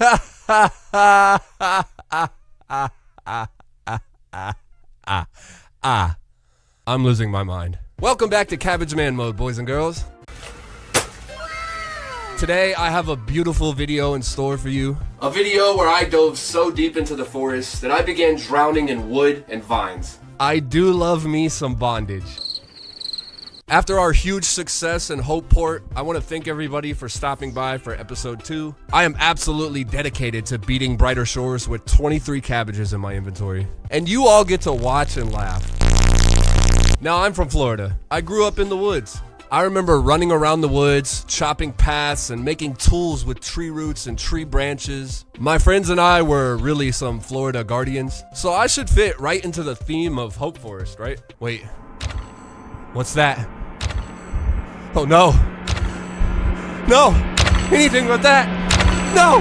I'm losing my mind. Welcome back to Cabbage Man mode, boys and girls. Today, I have a beautiful video in store for you. A video where I dove so deep into the forest that I began drowning in wood and vines. I do love me some bondage. After our huge success in Hopeport, I want to thank everybody for stopping by for episode 2. I am absolutely dedicated to beating Brighter Shores with 23 cabbages in my inventory. And you all get to watch and laugh. Now, I'm from Florida. I grew up in the woods. I remember running around the woods, chopping paths, and making tools with tree roots and tree branches. My friends and I were really some Florida guardians, so I should fit right into the theme of Hope Forest, right? Wait, what's that? Oh no. No, anything but that. No.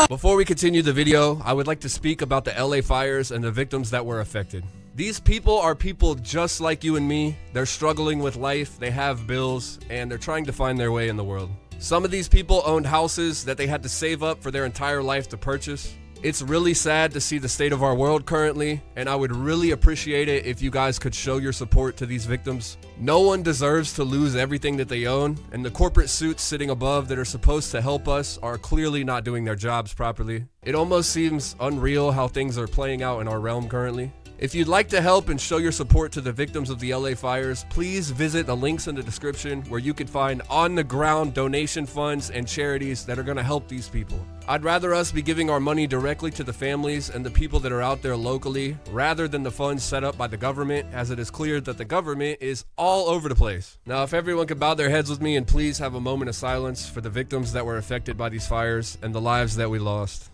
Before we continue the video, I would like to speak about the LA fires and the victims that were affected. These people are people just like you and me. They're struggling with life, they have bills, and they're trying to find their way in the world. Some of these people owned houses that they had to save up for their entire life to purchase. It's really sad to see the state of our world currently, and I would really appreciate it if you guys could show your support to these victims. No one deserves to lose everything that they own, and the corporate suits sitting above that are supposed to help us are clearly not doing their jobs properly. It almost seems unreal how things are playing out in our realm currently. If you'd like to help and show your support to the victims of the LA fires, please visit the links in the description where you can find on-the-ground donation funds and charities that are going to help these people. I'd rather us be giving our money directly to the families and the people that are out there locally rather than the funds set up by the government, as it is clear that the government is all over the place. Now, if everyone could bow their heads with me and please have a moment of silence for the victims that were affected by these fires and the lives that we lost.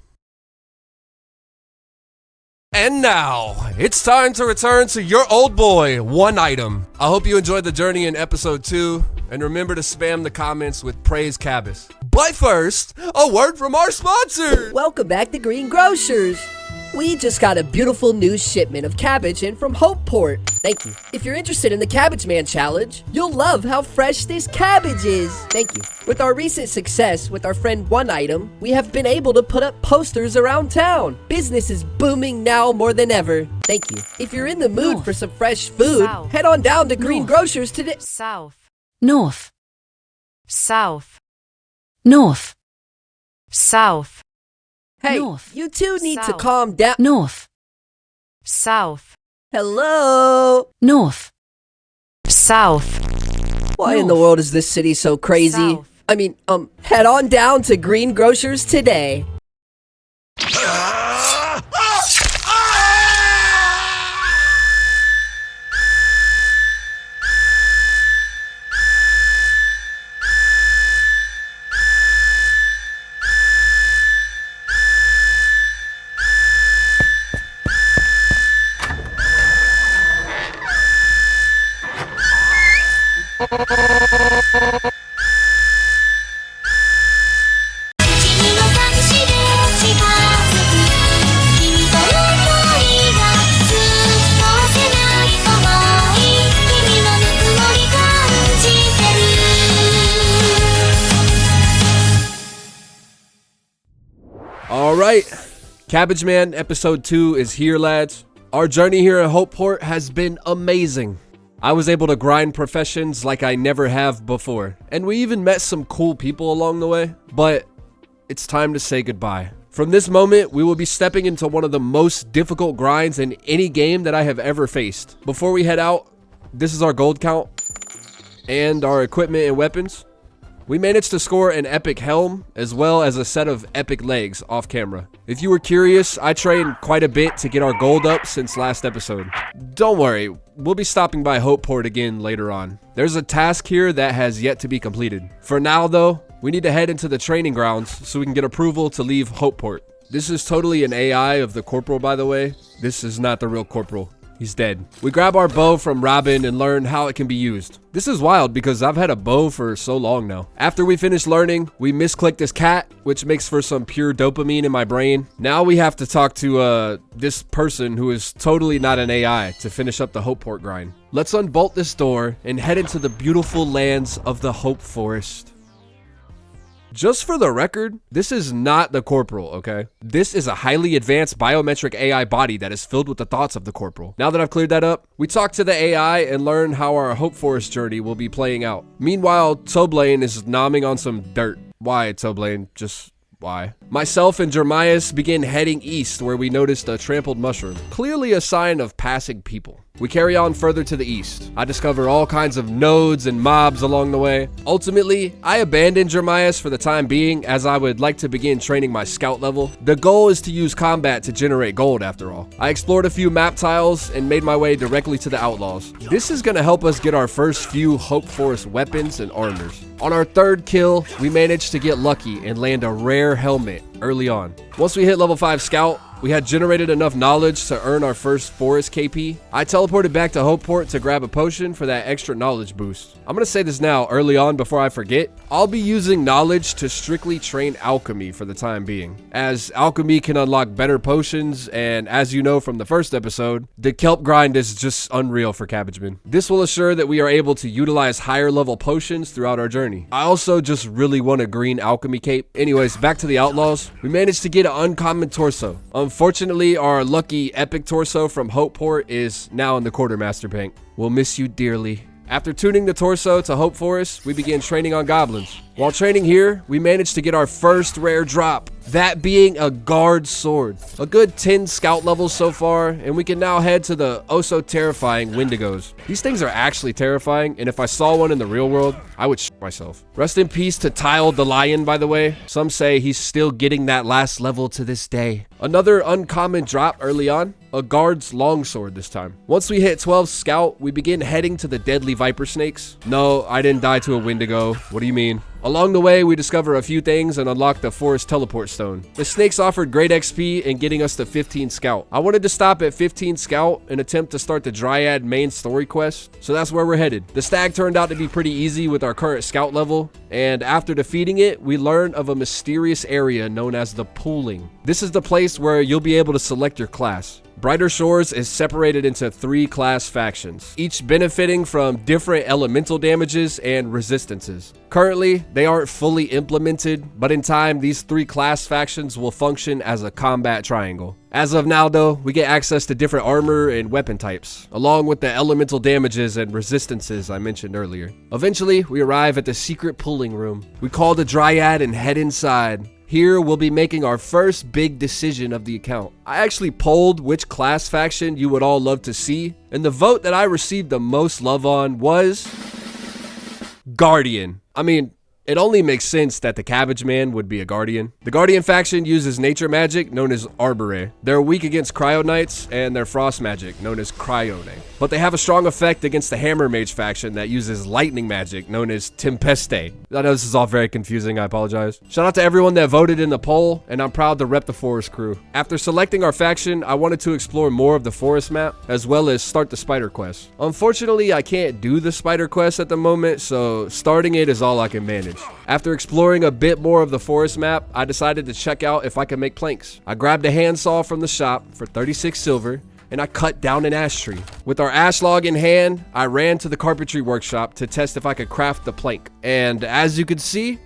And now, it's time to return to your old boy, One Item. I hope you enjoyed the journey in episode 2, and remember to spam the comments with praise Cabbage. But first, a word from our sponsor! Welcome back to Green Grocers. We just got a beautiful new shipment of cabbage in from Hopeport. Thank you. If you're interested in the Cabbage Man challenge, you'll love how fresh this cabbage is. Thank you. With our recent success with our friend One Item, we have been able to put up posters around town. Business is booming now more than ever. Thank you. If you're in the mood for some fresh food, head on down to Green Grocers today. South. North. South. North. South. Hey, North. you two need to South. calm down. North. South. Hello? North. South. Why in the world is this city so crazy? South. I mean, head on down to Green Grocers today. Alright, Cabbage Man episode 2 is here, lads. Our journey here at Hopeport has been amazing. I was able to grind professions like I never have before, and we even met some cool people along the way, but it's time to say goodbye. From this moment, we will be stepping into one of the most difficult grinds in any game that I have ever faced. Before we head out, this is our gold count and our equipment and weapons. We managed to score an epic helm as well as a set of epic legs off camera. If you were curious, I trained quite a bit to get our gold up since last episode. Don't worry, we'll be stopping by Hopeport again later on. There's a task here that has yet to be completed. For now though, we need to head into the training grounds so we can get approval to leave Hopeport. This is totally an AI of the corporal, by the way. This is not the real corporal. He's dead. We grab our bow from Robin and learn how it can be used. This is wild because I've had a bow for so long now. After we finish learning, we misclick this cat, which makes for some pure dopamine in my brain. Now we have to talk to this person who is totally not an AI to finish up the Hopeport grind. Let's unbolt this door and head into the beautiful lands of the Hope Forest. Just for the record, this is not the corporal, okay? This is a highly advanced biometric AI body that is filled with the thoughts of the corporal. Now that I've cleared that up, we talk to the AI and learn how our Hope Forest journey will be playing out. Meanwhile, Toblaine is nomming on some dirt. Why, Toblaine? Just why? Myself and Jeremias begin heading east where we noticed a trampled mushroom, clearly a sign of passing people. We carry on further to the east. I discover all kinds of nodes and mobs along the way. Ultimately, I abandoned Jeremias for the time being as I would like to begin training my scout level. The goal is to use combat to generate gold after all. I explored a few map tiles and made my way directly to the outlaws. This is going to help us get our first few Hope Forest weapons and armors. On our third kill, we managed to get lucky and land a rare helmet early on. Once we hit level 5 scout, we had generated enough knowledge to earn our first forest KP. I teleported back to Hopeport to grab a potion for that extra knowledge boost. I'm gonna say this now early on before I forget. I'll be using knowledge to strictly train alchemy for the time being, as alchemy can unlock better potions, and as you know from the first episode, the kelp grind is just unreal for CABBAGEMAN. This will assure that we are able to utilize higher level potions throughout our journey. I also just really want a green alchemy cape. Anyways, back to the outlaws. We managed to get an uncommon torso. Unfortunately, our lucky epic torso from Hopeport is now in the quartermaster bank. We'll miss you dearly. After tuning the torso to Hope Forest, we began training on goblins. While training here, we managed to get our first rare drop, that being a guard sword. A good 10 scout levels so far, and we can now head to the oh so terrifying Wendigos. These things are actually terrifying, and if I saw one in the real world, I would shit myself. Rest in peace to Tile the Lion, by the way. Some say he's still getting that last level to this day. Another uncommon drop early on, a guard's longsword this time. Once we hit 12 scout, we begin heading to the deadly viper snakes. No, I didn't die to a Wendigo. What do you mean? Along the way, we discover a few things and unlock the forest teleport stone. The snakes offered great XP in getting us to 15 scout. I wanted to stop at 15 scout and attempt to start the Dryad main story quest, so that's where we're headed. The stag turned out to be pretty easy with our current scout level, and after defeating it, we learn of a mysterious area known as the pooling. This is the place where you'll be able to select your class. Brighter Shores is separated into 3 class factions, each benefiting from different elemental damages and resistances. Currently, they aren't fully implemented, but in time, these 3 class factions will function as a combat triangle. As of now though, we get access to different armor and weapon types, along with the elemental damages and resistances I mentioned earlier. Eventually, we arrive at the secret pooling room. We call the Dryad and head inside. Here, we'll be making our first big decision of the account. I actually polled which class faction you would all love to see, and the vote that I received the most love on was Guardian. I mean, it only makes sense that the CABBAGEMAN would be a Guardian. The Guardian faction uses nature magic known as Arbore. They're weak against Cryo Knights and their frost magic known as Cryone. But they have a strong effect against the Hammer Mage faction that uses lightning magic known as Tempeste. I know this is all very confusing, I apologize. Shout out to everyone that voted in the poll, and I'm proud to rep the Forest crew. After selecting our faction, I wanted to explore more of the Forest map, as well as start the Spider Quest. Unfortunately, I can't do the Spider Quest at the moment, so starting it is all I can manage. After exploring a bit more of the forest map, I decided to check out if I could make planks. I grabbed a handsaw from the shop for 36 silver, and I cut down an ash tree. With our ash log in hand, I ran to the carpentry workshop to test if I could craft the plank. And as you can see,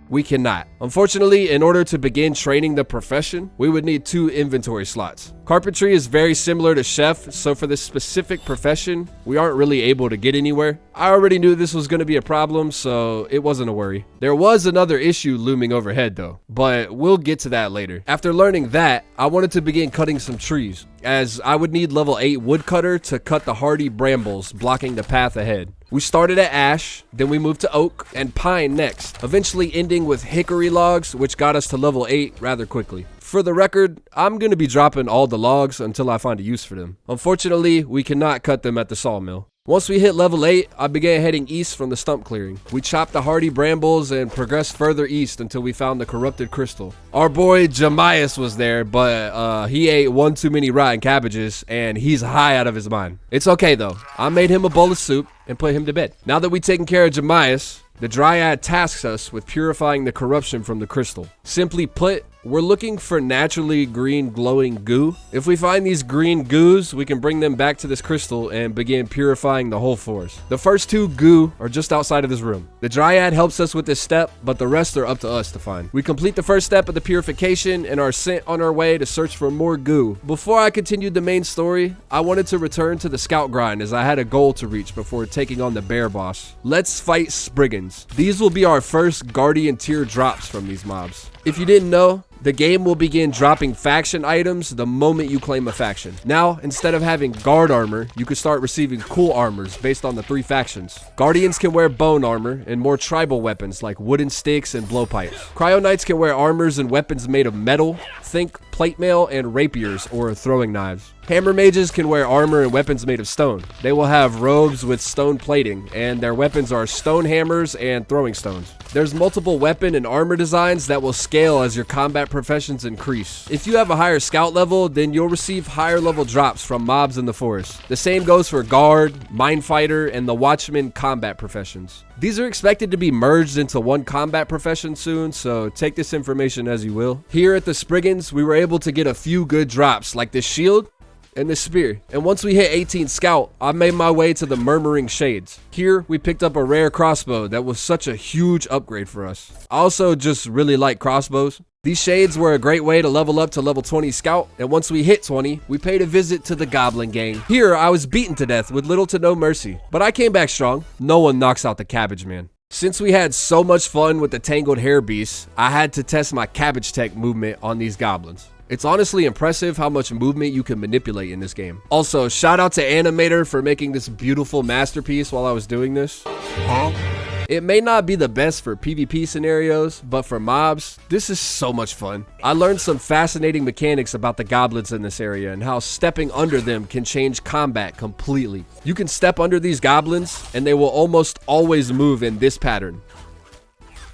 we cannot. Unfortunately, in order to begin training the profession, we would need 2 inventory slots. Carpentry is very similar to chef, so for this specific profession, we aren't really able to get anywhere. I already knew this was going to be a problem, so it wasn't a worry. There was another issue looming overhead though, but we'll get to that later. After learning that, I wanted to begin cutting some trees, as I would need level 8 woodcutter to cut the hardy brambles blocking the path ahead. We started at ash, then we moved to oak and pine next, eventually ending with hickory logs, which got us to level 8 rather quickly. For the record, I'm going to be dropping all the logs until I find a use for them. Unfortunately, we cannot cut them at the sawmill. Once we hit level 8, I began heading east from the stump clearing. We chopped the hardy brambles and progressed further east until we found the corrupted crystal. Our boy Jeremias was there, but he ate one too many rotten cabbages and he's high out of his mind. It's okay though. I made him a bowl of soup and put him to bed. Now that we've taken care of Jeremias, the Dryad tasks us with purifying the corruption from the crystal. Simply put, We're looking for naturally green glowing goo. If we find these green goos, we can bring them back to this crystal and begin purifying the whole forest. The first 2 goo are just outside of this room. The dryad helps us with this step, but the rest are up to us to find. We complete the first step of the purification and are sent on our way to search for more goo. Before I continued the main story, I wanted to return to the scout grind as I had a goal to reach before taking on the bear boss. Let's fight Spriggans. These will be our first Guardian tier drops from these mobs. If you didn't know, the game will begin dropping faction items the moment you claim a faction. Now, instead of having guard armor, you can start receiving cool armors based on the 3 factions. Guardians can wear bone armor and more tribal weapons like wooden sticks and blowpipes. Cryo Knights can wear armors and weapons made of metal. Think plate mail and rapiers or throwing knives. Hammer mages can wear armor and weapons made of stone. They will have robes with stone plating, and their weapons are stone hammers and throwing stones. There's multiple weapon and armor designs that will scale as your combat professions increase. If you have a higher scout level, then you'll receive higher level drops from mobs in the forest. The same goes for guard, minefighter, and the watchman combat professions. These are expected to be merged into one combat profession soon, so take this information as you will. Here at the Spriggans, we were able to get a few good drops like this shield and this spear. And once we hit 18 scout, I made my way to the Murmuring Shades. Here, we picked up a rare crossbow that was such a huge upgrade for us. I also just really like crossbows. These shades were a great way to level up to level 20 scout, and once we hit 20, we paid a visit to the Goblin Gang. Here, I was beaten to death with little to no mercy, but I came back strong. No one knocks out the Cabbage Man. Since we had so much fun with the Tangled Hair Beasts, I had to test my Cabbage Tech movement on these goblins. It's honestly impressive how much movement you can manipulate in this game. Also, shout out to Animator for making this beautiful masterpiece while I was doing this. It may not be the best for PvP scenarios, but for mobs, this is so much fun. I learned some fascinating mechanics about the goblins in this area and how stepping under them can change combat completely. You can step under these goblins and they will almost always move in this pattern.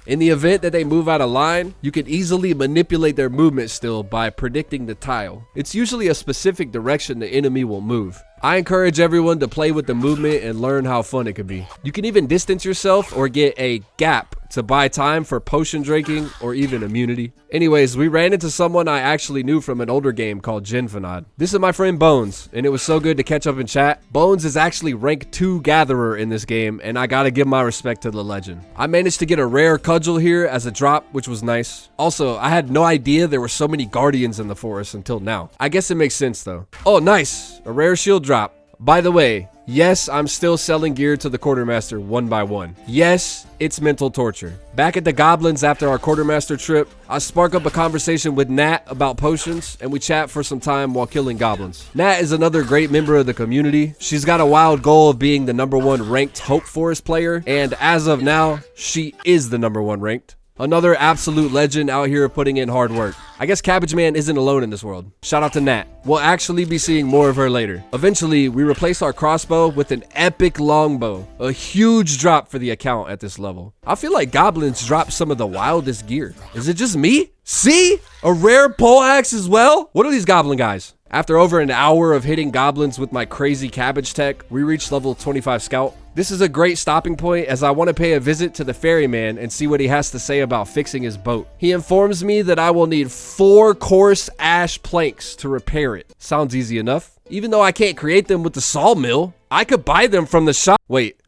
In the event that they move out of line, you can easily manipulate their movement still by predicting the tile. It's usually a specific direction the enemy will move. I encourage everyone to play with the movement and learn how fun it could be. You can even distance yourself or get a gap to buy time for potion drinking or even immunity. Anyways, we ran into someone I actually knew from an older game called Genfanad. This is my friend Bones, and it was so good to catch up in chat. Bones is actually rank 2 gatherer in this game, and I gotta give my respect to the legend. I managed to get a rare cudgel here as a drop, which was nice. Also, I had no idea there were so many guardians in the forest until now. I guess it makes sense though. Oh, nice! A rare shield drop. By the way, yes, I'm still selling gear to the quartermaster one by one. Yes, it's mental torture. Back at the goblins after our quartermaster trip, I spark up a conversation with Nat about potions, and we chat for some time while killing goblins. Nat is another great member of the community. She's got a wild goal of being the #1 ranked Hope Forest player, and as of now, she is the #1 ranked. Another absolute legend out here putting in hard work. I guess CABBAGEMAN isn't alone in this world. Shout out to Nat. We'll actually be seeing more of her later. Eventually, we replace our crossbow with an epic longbow. A huge drop for the account at this level. I feel like goblins drop some of the wildest gear. Is it just me? See? A rare pole axe as well? What are these goblin guys? After over an hour of hitting goblins with my crazy cabbage tech, we reached level 25 scout. This is a great stopping point as I want to pay a visit to the ferryman and see what he has to say about fixing his boat. He informs me that I will need 4 coarse ash planks to repair it. Sounds easy enough. Even though I can't create them with the sawmill, I could buy them from the shop. Wait,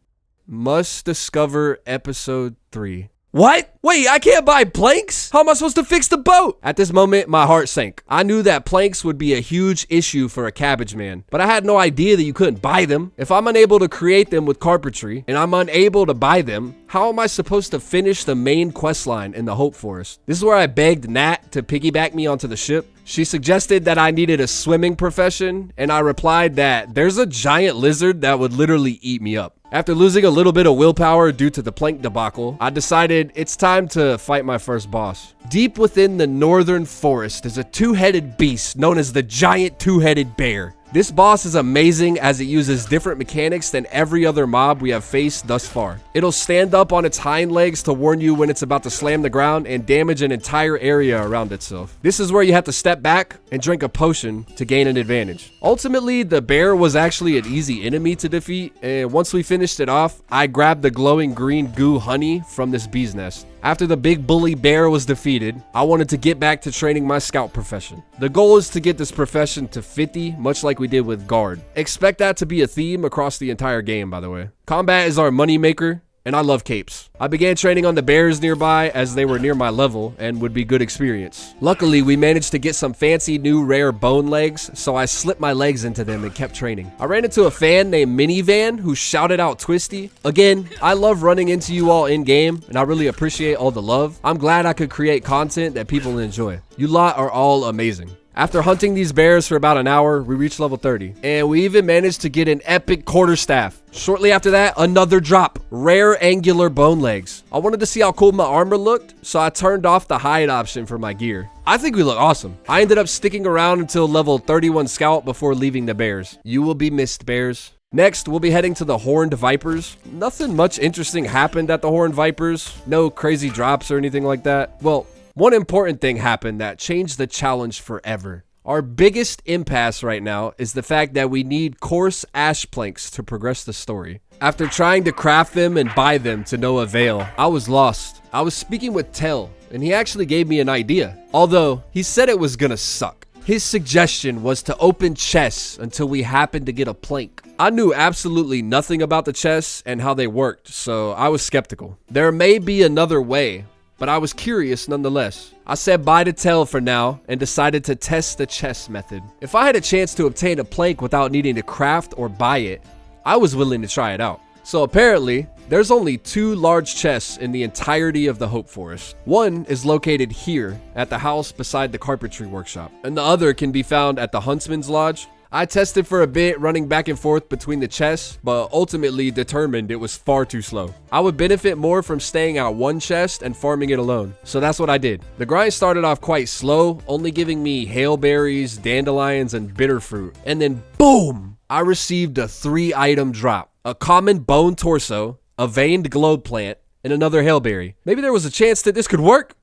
must discover episode 3. What? Wait, I can't buy planks? How am I supposed to fix the boat? At this moment, my heart sank. I knew that planks would be a huge issue for a cabbage man, but I had no idea that you couldn't buy them. If I'm unable to create them with carpentry, and I'm unable to buy them, how am I supposed to finish the main quest line in the Hope Forest? This is where I begged Nat to piggyback me onto the ship. She suggested that I needed a swimming profession, and I replied that there's a giant lizard that would literally eat me up. After losing a little bit of willpower due to the plank debacle, I decided it's time to fight my first boss. Deep within the northern forest is a 2-headed beast known as the giant 2-headed bear. This boss is amazing as it uses different mechanics than every other mob we have faced thus far. It'll stand up on its hind legs to warn you when it's about to slam the ground and damage an entire area around itself. This is where you have to step back and drink a potion to gain an advantage. Ultimately, the bear was actually an easy enemy to defeat, and once we finished it off, I grabbed the glowing green goo honey from this bee's nest. After the big bully bear was defeated, I wanted to get back to training my scout profession. The goal is to get this profession to 50, much like we did with guard. Expect that to be a theme across the entire game, by the way. Combat is our money maker, and I love capes. I began training on the bears nearby as they were near my level and would be good experience. Luckily, we managed to get some fancy new rare bone legs, so I slipped my legs into them and kept training. I ran into a fan named Minivan who shouted out Twisty. Again, I love running into you all in game, and I really appreciate all the love. I'm glad I could create content that people enjoy. You lot are all amazing. After hunting these bears for about an hour, we reached level 30, and we even managed to get an epic quarterstaff. Shortly after that, another drop, rare angular bone legs. I wanted to see how cool my armor looked, so I turned off the hide option for my gear. I think we look awesome. I ended up sticking around until level 31 scout before leaving the bears. You will be missed, bears. Next, we'll be heading to the Horned Vipers. Nothing much interesting happened at the Horned Vipers. No crazy drops or anything like that. Well, one important thing happened that changed the challenge forever. Our biggest impasse right now is the fact that we need coarse ash planks to progress the story. After trying to craft them and buy them to no avail, I was lost. I was speaking with Tell, and he actually gave me an idea. Although, he said it was gonna suck. His suggestion was to open chests until we happened to get a plank. I knew absolutely nothing about the chests and how they worked, so I was skeptical. There may be another way, but I was curious nonetheless. I said bye to Tell for now and decided to test the chest method. If I had a chance to obtain a plank without needing to craft or buy it, I was willing to try it out. So apparently, there's only 2 large chests in the entirety of the Hope Forest. One is located here at the house beside the carpentry workshop, and the other can be found at the Huntsman's Lodge. I tested for a bit running back and forth between the chests, but ultimately determined it was far too slow. I would benefit more from staying at one chest and farming it alone, so that's what I did. The grind started off quite slow, only giving me hailberries, dandelions, and bitter fruit. And then boom! I received a 3-item drop. A common bone torso, a veined globe plant, and another hailberry. Maybe there was a chance that this could work?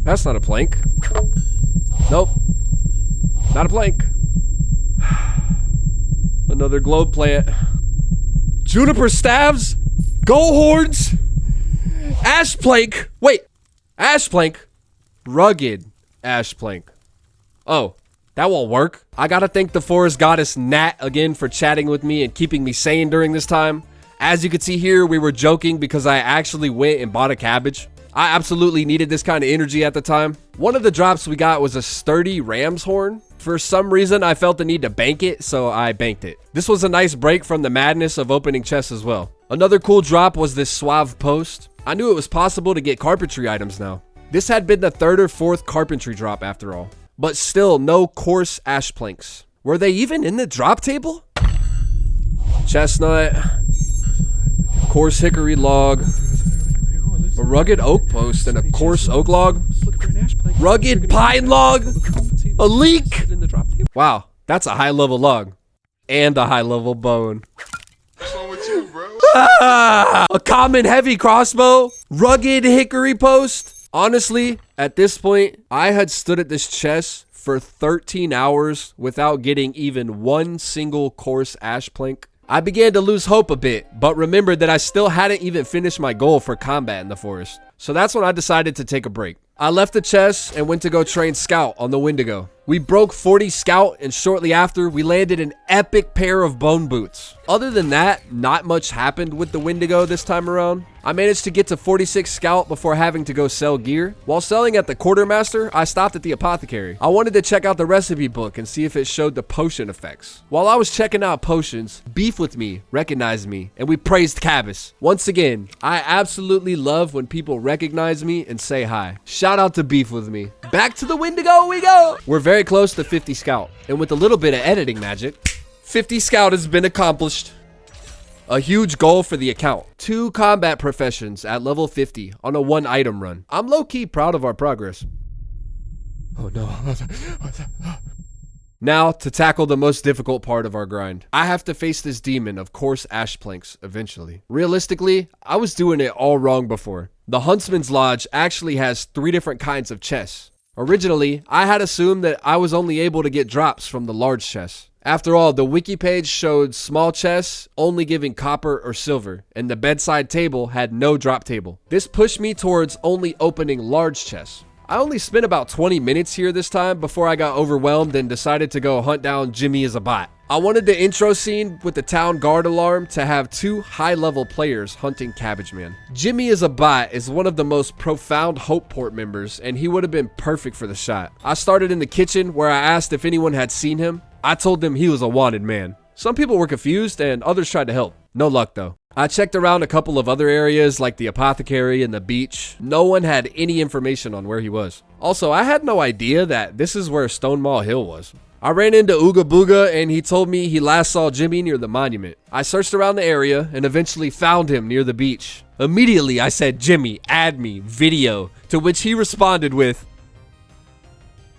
That's not a plank. Nope. Not a plank. Another globe plant. Juniper staves? Gold horns? Ash plank. Wait. Ash plank? Rugged ash plank. Oh, that won't work. I gotta thank the forest goddess Nat again for chatting with me and keeping me sane during this time. As you can see here, we were joking because I actually went and bought a cabbage. I absolutely needed this kind of energy at the time. One of the drops we got was a sturdy ram's horn. For some reason, I felt the need to bank it, so I banked it. This was a nice break from the madness of opening chests as well. Another cool drop was this suave post. I knew it was possible to get carpentry items now. This had been the 3rd or 4th carpentry drop after all. But still, no coarse ash planks. Were they even in the drop table? Chestnut. Coarse hickory log. A rugged oak post and a coarse oak log. Rugged pine log. A leek. Wow, that's a high level log. And a high level bone. What's wrong with you, bro? A common heavy crossbow. Rugged hickory post. Honestly, at this point, I had stood at this chest for 13 hours without getting even one single coarse ash plank. I began to lose hope a bit, but remembered that I still hadn't even finished my goal for combat in the forest. So that's when I decided to take a break. I left the chest and went to go train Scout on the Wendigo. We broke 40 Scout, and shortly after, we landed an epic pair of bone boots. Other than that, not much happened with the Wendigo this time around. I managed to get to 46 Scout before having to go sell gear. While selling at the Quartermaster, I stopped at the Apothecary. I wanted to check out the recipe book and see if it showed the potion effects. While I was checking out potions, Beef with Me recognized me, and we praised Cabbage. Once again, I absolutely love when people recognize me and say hi. Shout out to Beef with Me. Back to the Wendigo we go! We're very close to 50 Scout, and with a little bit of editing magic, 50 Scout has been accomplished. A huge goal for the account. 2 combat professions at level 50 on a 1-item run. I'm low-key proud of our progress. Oh no. Now, to tackle the most difficult part of our grind. I have to face this demon of coarse ash planks eventually. Realistically, I was doing it all wrong before. The Huntsman's Lodge actually has 3 different kinds of chests. Originally, I had assumed that I was only able to get drops from the large chests. After all, the wiki page showed small chests only giving copper or silver, and the bedside table had no drop table. This pushed me towards only opening large chests. I only spent about 20 minutes here this time before I got overwhelmed and decided to go hunt down Jimmy as a bot. I wanted the intro scene with the town guard alarm to have 2 high-level players hunting CABBAGEMAN. Jimmy as a bot is one of the most profound Hopeport members, and he would have been perfect for the shot. I started in the kitchen where I asked if anyone had seen him. I told them he was a wanted man. Some people were confused and others tried to help. No luck though. I checked around a couple of other areas like the apothecary and the beach. No one had any information on where he was. Also, I had no idea that this is where Stonemaw Hill was. I ran into Ooga Booga and he told me he last saw Jimmy near the monument. I searched around the area and eventually found him near the beach. Immediately I said, "Jimmy, add me, video," to which he responded with,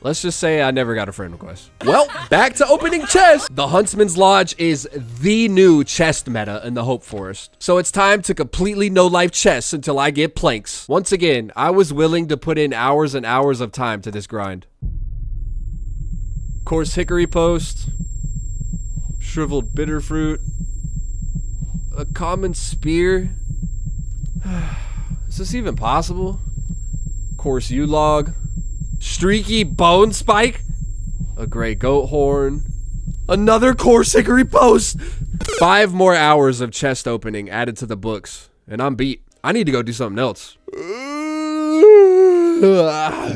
let's just say I never got a friend request. Well, back to opening chests. The Huntsman's Lodge is the new chest meta in the Hope Forest. So it's time to completely no-life chests until I get planks. Once again, I was willing to put in hours and hours of time to this grind. Coarse hickory post. Shriveled bitter fruit. A common spear. Is this even possible? Coarse yew log. Streaky bone spike, a gray goat horn, another coarse hickory post. 5 more hours of chest opening added to the books, and I'm beat. I need to go do something else.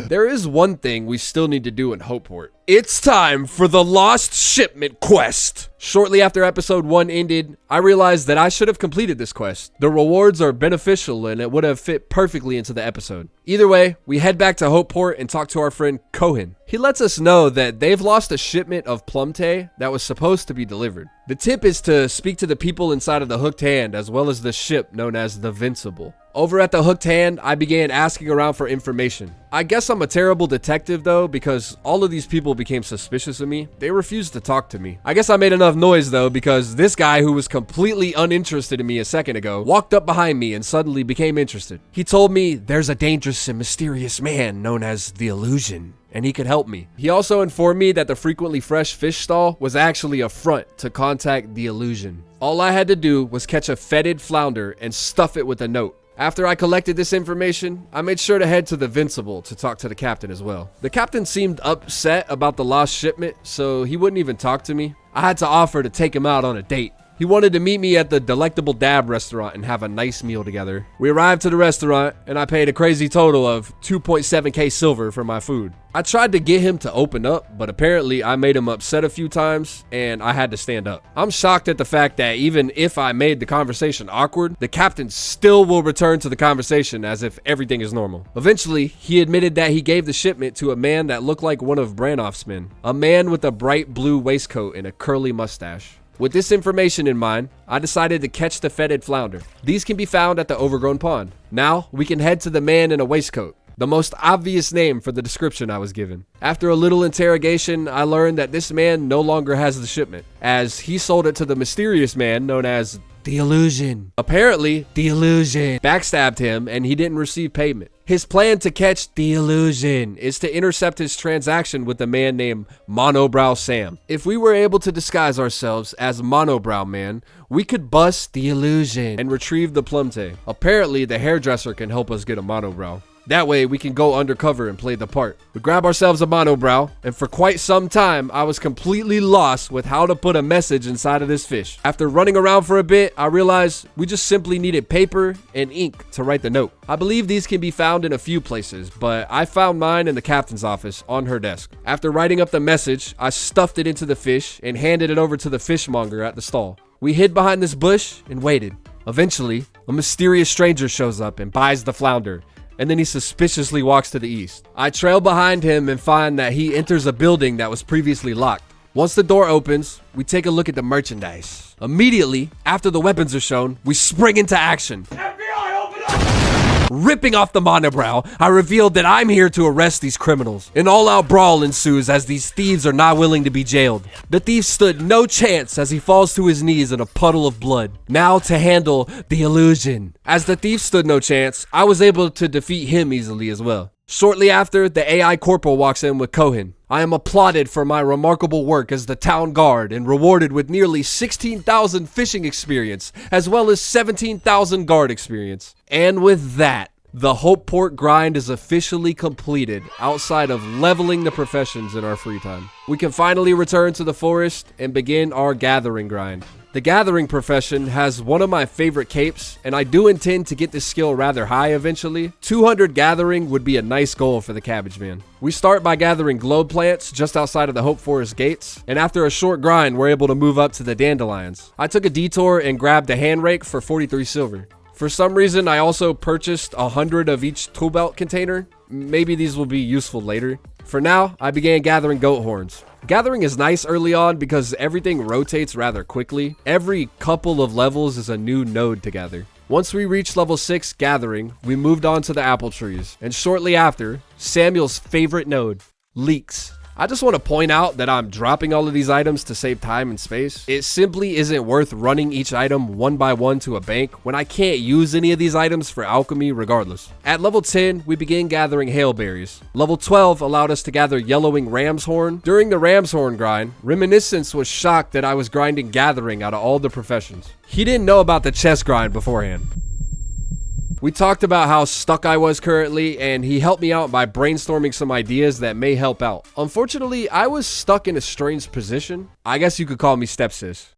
There is one thing we still need to do in Hopeport. It's time for the Lost Shipment quest. Shortly after episode 1 ended, I realized that I should have completed this quest. The rewards are beneficial and it would have fit perfectly into the episode. Either way, we head back to Hopeport and talk to our friend Cohen. He lets us know that they've lost a shipment of plumte that was supposed to be delivered. The tip is to speak to the people inside of the Hooked Hand as well as the ship known as the Vincible. Over at the Hooked Hand, I began asking around for information. I guess I'm a terrible detective though, because all of these people became suspicious of me. They refused to talk to me. I guess I made enough noise though, because this guy who was completely uninterested in me a second ago walked up behind me and suddenly became interested. He told me there's a dangerous and mysterious man known as the Illusion, and he could help me. He also informed me that the frequently fresh fish stall was actually a front to contact the Illusion. All I had to do was catch a fetid flounder and stuff it with a note. After I collected this information, I made sure to head to the Vincible to talk to the captain as well. The captain seemed upset about the lost shipment, so he wouldn't even talk to me. I had to offer to take him out on a date. He wanted to meet me at the Delectable Dab restaurant and have a nice meal together. We arrived to the restaurant and I paid a crazy total of 2.7k silver for my food. I tried to get him to open up, but apparently I made him upset a few times and I had to stand up. I'm shocked at the fact that even if I made the conversation awkward, the captain still will return to the conversation as if everything is normal. Eventually, he admitted that he gave the shipment to a man that looked like one of Branoff's men, a man with a bright blue waistcoat and a curly mustache. With this information in mind, I decided to catch the fetid flounder. These can be found at the overgrown pond. Now, we can head to the man in a waistcoat, the most obvious name for the description I was given. After a little interrogation, I learned that this man no longer has the shipment, as he sold it to the mysterious man known as the Illusion. Apparently, the Illusion backstabbed him and he didn't receive payment. His plan to catch the Illusion is to intercept his transaction with a man named Monobrow Sam. If we were able to disguise ourselves as Monobrow Man, we could bust the Illusion and retrieve the plumte. Apparently, the hairdresser can help us get a monobrow. That way, we can go undercover and play the part. We grab ourselves a monobrow, and for quite some time, I was completely lost with how to put a message inside of this fish. After running around for a bit, I realized we just simply needed paper and ink to write the note. I believe these can be found in a few places, but I found mine in the captain's office on her desk. After writing up the message, I stuffed it into the fish and handed it over to the fishmonger at the stall. We hid behind this bush and waited. Eventually, a mysterious stranger shows up and buys the flounder, and then he suspiciously walks to the east. I trail behind him and find that he enters a building that was previously locked. Once the door opens, we take a look at the merchandise. Immediately, after the weapons are shown, we spring into action. FBI, open up! Ripping off the monobrow, I revealed that I'm here to arrest these criminals. An all-out brawl ensues as these thieves are not willing to be jailed. The thief stood no chance as he falls to his knees in a puddle of blood. Now to handle the Illusion. As the thief stood no chance, I was able to defeat him easily as well. Shortly after, the AI corporal walks in with Cohen. I am applauded for my remarkable work as the town guard and rewarded with nearly 16,000 fishing experience, as well as 17,000 guard experience. And with that, the Hopeport grind is officially completed outside of leveling the professions in our free time. We can finally return to the forest and begin our gathering grind. The gathering profession has one of my favorite capes, and I do intend to get this skill rather high eventually. 200 gathering would be a nice goal for the Cabbage Man. We start by gathering globe plants just outside of the Hope Forest gates, and after a short grind, we're able to move up to the dandelions. I took a detour and grabbed a hand rake for 43 silver. For some reason, I also purchased 100 of each tool belt container. Maybe these will be useful later. For now, I began gathering goat horns. Gathering is nice early on because everything rotates rather quickly. Every couple of levels is a new node to gather. Once we reached level 6 gathering, we moved on to the apple trees. And shortly after, Samuel's favorite node, leeks. I just want to point out that I'm dropping all of these items to save time and space. It simply isn't worth running each item one by one to a bank when I can't use any of these items for alchemy regardless. At level 10, we began gathering hailberries. Level 12 allowed us to gather yellowing ram's horn. During the ram's horn grind, Reminiscence was shocked that I was grinding gathering out of all the professions. He didn't know about the chest grind beforehand. We talked about how stuck I was currently, and he helped me out by brainstorming some ideas that may help out. Unfortunately, I was stuck in a strange position. I guess you could call me stepsis.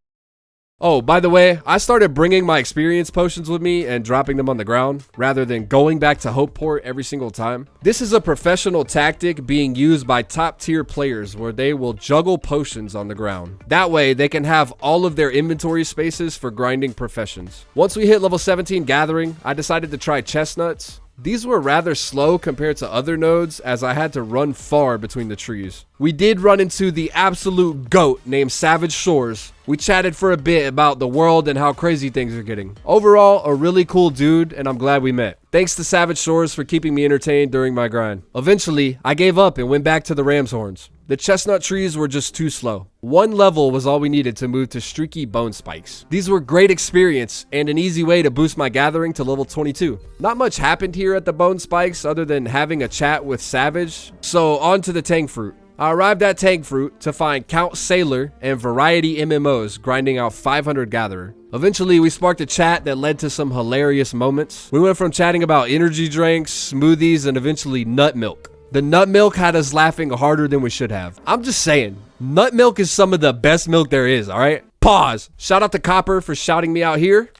Oh, by the way, I started bringing my experience potions with me and dropping them on the ground rather than going back to Hopeport every single time. This is a professional tactic being used by top tier players where they will juggle potions on the ground. That way, they can have all of their inventory spaces for grinding professions. Once we hit level 17 gathering, I decided to try chestnuts. These were rather slow compared to other nodes as I had to run far between the trees. We did run into the absolute goat named Savage Shores. We chatted for a bit about the world and how crazy things are getting. Overall, a really cool dude, and I'm glad we met. Thanks to Savage Shores for keeping me entertained during my grind. Eventually, I gave up and went back to the ram's horns. The chestnut trees were just too slow. One level was all we needed to move to streaky bone spikes. These were great experience and an easy way to boost my gathering to level 22. Not much happened here at the bone spikes other than having a chat with Savage. So on to the tank fruit. I arrived at tank fruit to find Count Sailor and Variety MMOs grinding out 500 gatherer. Eventually, we sparked a chat that led to some hilarious moments. We went from chatting about energy drinks, smoothies, and eventually nut milk. The nut milk had us laughing harder than we should have. I'm just saying, nut milk is some of the best milk there is, all right? Pause. Shout out to Copper for shouting me out here.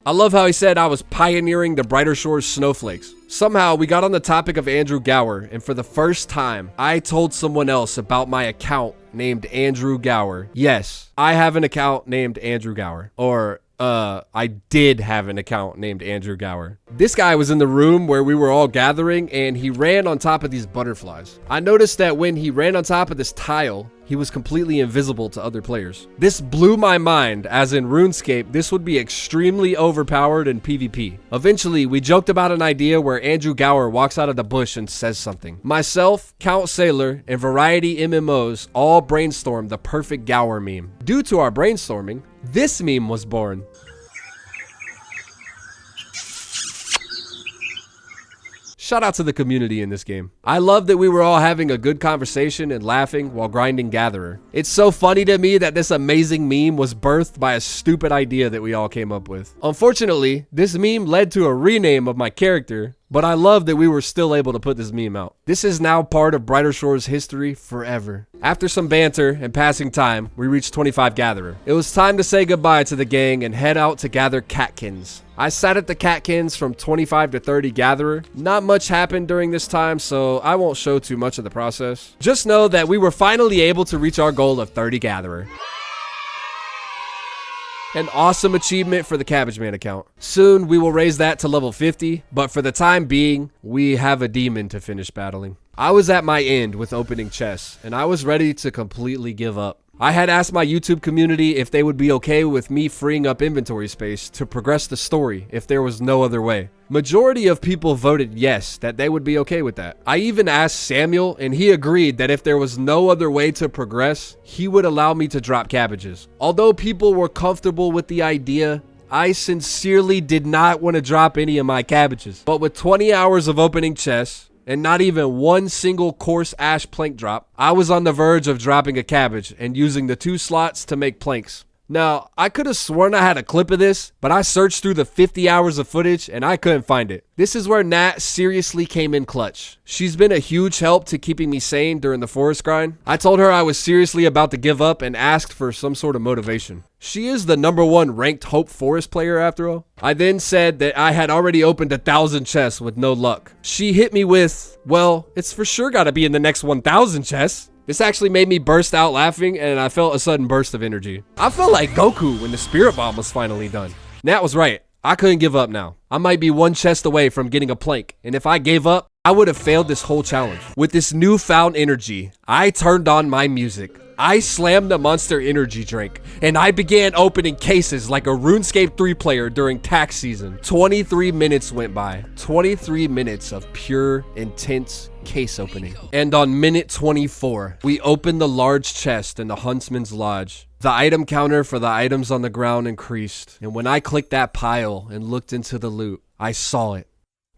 I love how he said I was pioneering the Brighter Shores snowflakes. Somehow, we got on the topic of Andrew Gower, and for the first time, I told someone else about my account named Andrew Gower. Yes, I have an account named Andrew Gower. Or, I did have an account named Andrew Gower. This guy was in the room where we were all gathering, and he ran on top of these butterflies. I noticed that when he ran on top of this tile, he was completely invisible to other players. This blew my mind, as in RuneScape, this would be extremely overpowered in PvP. Eventually, we joked about an idea where Andrew Gower walks out of the bush and says something. Myself, Count Sailor, and Variety MMOs all brainstormed the perfect Gower meme. Due to our brainstorming, this meme was born. Shout out to the community in this game. I love that we were all having a good conversation and laughing while grinding Gatherer. It's so funny to me that this amazing meme was birthed by a stupid idea that we all came up with. Unfortunately, this meme led to a rename of my character, but I love that we were still able to put this meme out. This is now part of Brighter Shores history forever. After some banter and passing time, we reached 25 Gatherer. It was time to say goodbye to the gang and head out to gather catkins. I sat at the catkins from 25 to 30 Gatherer. Not much happened during this time, so I won't show too much of the process. Just know that we were finally able to reach our goal of 30 Gatherer. An awesome achievement for the CABBAGEMAN account. Soon, we will raise that to level 50, but for the time being, we have a demon to finish battling. I was at my end with opening chests, and I was ready to completely give up. I had asked my YouTube community if they would be okay with me freeing up inventory space to progress the story if there was no other way. Majority of people voted yes, that they would be okay with that. I even asked Samuel, and he agreed that if there was no other way to progress, he would allow me to drop cabbages. Although people were comfortable with the idea, I sincerely did not want to drop any of my cabbages. But with 20 hours of opening chests, and not even one single coarse ash plank drop. I was on the verge of dropping a cabbage and using the 2 slots to make planks. Now, I could have sworn I had a clip of this, but I searched through the 50 hours of footage and I couldn't find it. This is where Nat seriously came in clutch. She's been a huge help to keeping me sane during the forest grind. I told her I was seriously about to give up and asked for some sort of motivation. She is the #1 ranked Hope Forest player after all. I then said that I had already opened 1,000 chests with no luck. She hit me with, well, it's for sure gotta be in the next 1,000 chests. This actually made me burst out laughing, and I felt a sudden burst of energy. I felt like Goku when the Spirit Bomb was finally done. Nat was right. I couldn't give up now. I might be 1 chest away from getting a plank, and if I gave up, I would have failed this whole challenge. With this newfound energy, I turned on my music. I slammed the Monster Energy drink, and I began opening cases like a RuneScape 3 player during tax season. 23 minutes went by. 23 minutes of pure, intense case opening. And on minute 24, we opened the large chest in the Huntsman's Lodge. The item counter for the items on the ground increased, and when I clicked that pile and looked into the loot, I saw it.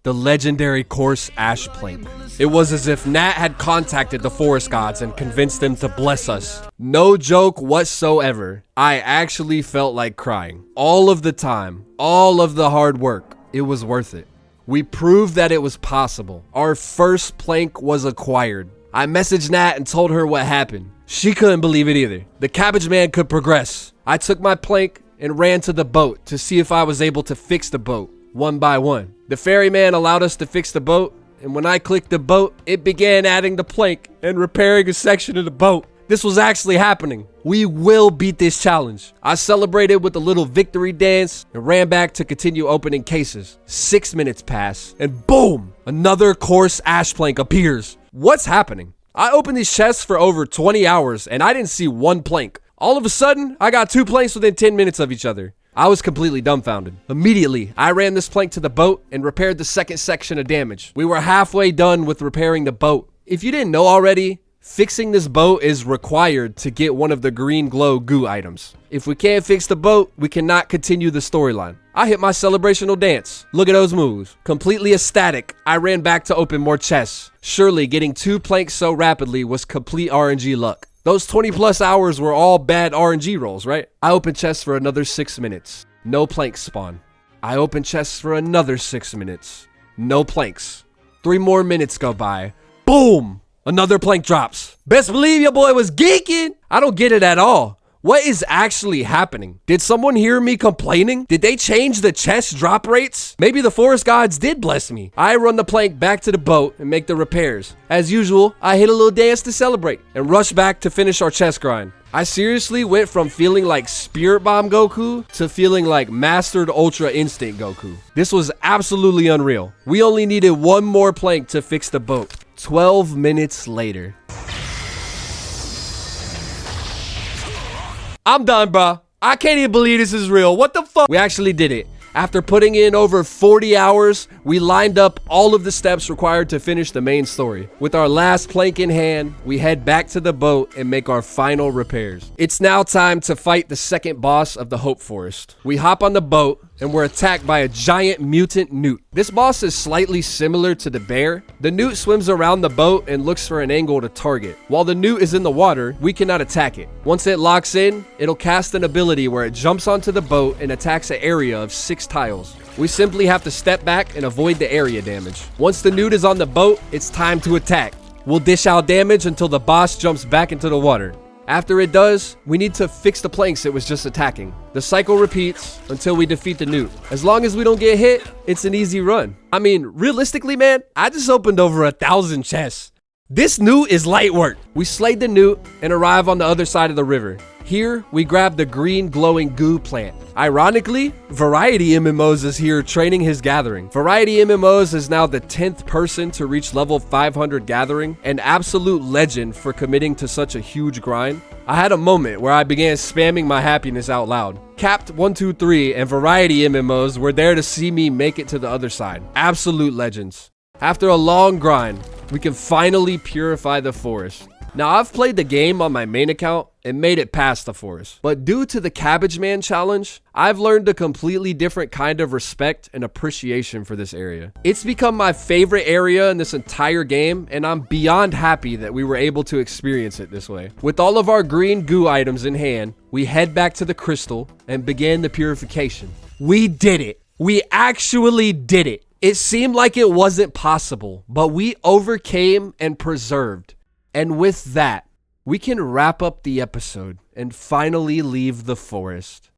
The legendary coarse ash plank. It was as if Nat had contacted the forest gods and convinced them to bless us. No joke whatsoever. I actually felt like crying. All of the time, all of the hard work, it was worth it. We proved that it was possible. Our first plank was acquired. I messaged Nat and told her what happened. She couldn't believe it either. The Cabbage Man could progress. I took my plank and ran to the boat to see if I was able to fix the boat, one by one. The ferryman allowed us to fix the boat, and when I clicked the boat, it began adding the plank and repairing a section of the boat. This was actually happening. We will beat this challenge. I celebrated with a little victory dance and ran back to continue opening cases. 6 minutes pass, and boom, another coarse ash plank appears. What's happening? I opened these chests for over 20 hours, and I didn't see 1 plank. All of a sudden, I got 2 planks within 10 minutes of each other. I was completely dumbfounded. Immediately, I ran this plank to the boat and repaired the second section of damage. We were halfway done with repairing the boat. If you didn't know already, fixing this boat is required to get one of the green glow goo items. If we can't fix the boat, we cannot continue the storyline. I hit my celebrational dance. Look at those moves. Completely ecstatic, I ran back to open more chests. Surely getting 2 planks so rapidly was complete RNG luck. Those 20+ hours were all bad RNG rolls, right? I opened chests for another 6 minutes. No planks spawn. I opened chests for another 6 minutes. No planks. 3 more minutes go by. Boom! Another plank drops. Best believe your boy was geeking. I don't get it at all. What is actually happening? Did someone hear me complaining? Did they change the chest drop rates? Maybe the forest gods did bless me. I run the plank back to the boat and make the repairs. As usual, I hit a little dance to celebrate and rush back to finish our chest grind. I seriously went from feeling like Spirit Bomb Goku to feeling like Mastered Ultra Instinct Goku. This was absolutely unreal. We only needed 1 more plank to fix the boat. 12 minutes later. I'm done, bro. I can't even believe this is real. What the fuck? We actually did it. After putting in over 40 hours, we lined up all of the steps required to finish the main story. With our last plank in hand, we head back to the boat and make our final repairs. It's now time to fight the second boss of the Hope Forest. We hop on the boat and we're attacked by a giant mutant newt. This boss is slightly similar to the bear. The newt swims around the boat and looks for an angle to target. While the newt is in the water, we cannot attack it. Once it locks in, it'll cast an ability where it jumps onto the boat and attacks an area of 6 tiles. We simply have to step back and avoid the area damage. Once the newt is on the boat, it's time to attack. We'll dish out damage until the boss jumps back into the water. After it does, we need to fix the planks it was just attacking. The cycle repeats until we defeat the newt. As long as we don't get hit, it's an easy run. I mean, realistically, man, I just opened over 1,000 chests. This newt is light work. We slayed the newt and arrive on the other side of the river. Here, we grab the green glowing goo plant. Ironically, Variety MMOs is here training his gathering. Variety MMOs is now the 10th person to reach level 500 gathering, an absolute legend for committing to such a huge grind. I had a moment where I began spamming my happiness out loud. Capped123 and Variety MMOs were there to see me make it to the other side. Absolute legends. After a long grind, we can finally purify the forest. Now, I've played the game on my main account, and made it past the forest. But due to the Cabbage Man challenge, I've learned a completely different kind of respect and appreciation for this area. It's become my favorite area in this entire game, and I'm beyond happy that we were able to experience it this way. With all of our green goo items in hand, we head back to the crystal and begin the purification. We did it. We actually did it. It seemed like it wasn't possible, but we overcame and preserved. And with that, we can wrap up the episode and finally leave the forest.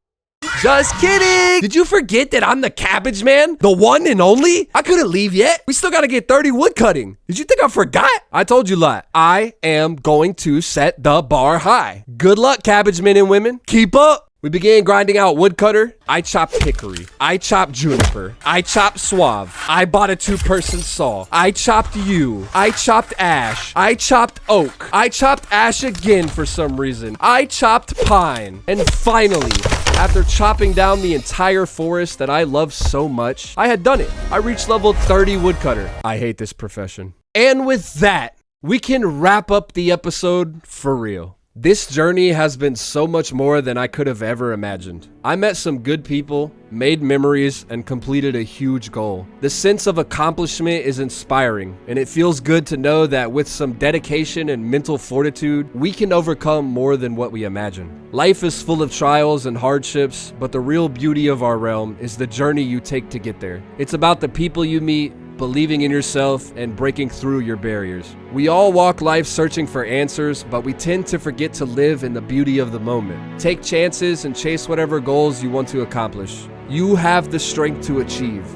Just kidding! Did you forget that I'm the Cabbage Man? The one and only? I couldn't leave yet. We still gotta get 30 woodcutting. Did you think I forgot? I told you lot. I am going to set the bar high. Good luck, Cabbage Men and women. Keep up. We began grinding out woodcutter. I chopped hickory. I chopped juniper. I chopped suave. I bought a 2-person saw. I chopped yew. I chopped ash. I chopped oak. I chopped ash again for some reason. I chopped pine. And finally, after chopping down the entire forest that I love so much, I had done it. I reached level 30 woodcutter. I hate this profession. And with that, we can wrap up the episode for real. This journey has been so much more than I could have ever imagined. I met some good people, made memories, and completed a huge goal. The sense of accomplishment is inspiring, and it feels good to know that with some dedication and mental fortitude, we can overcome more than what we imagine. Life is full of trials and hardships, but the real beauty of our realm is the journey you take to get there. It's about the people you meet, believing in yourself, and breaking through your barriers. We all walk life searching for answers, but we tend to forget to live in the beauty of the moment. Take chances and chase whatever goals you want to accomplish. You have the strength to achieve.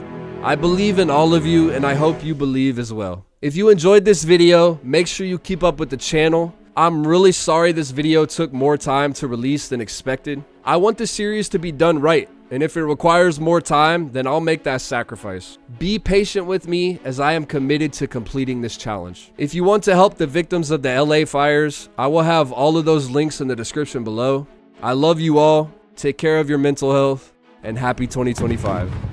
I believe in all of you, and I hope you believe as well. If you enjoyed this video, make sure you keep up with the channel. I'm really sorry this video took more time to release than expected. I want the series to be done right, and if it requires more time, then I'll make that sacrifice. Be patient with me as I am committed to completing this challenge. If you want to help the victims of the LA fires, I will have all of those links in the description below. I love you all, take care of your mental health, and happy 2025.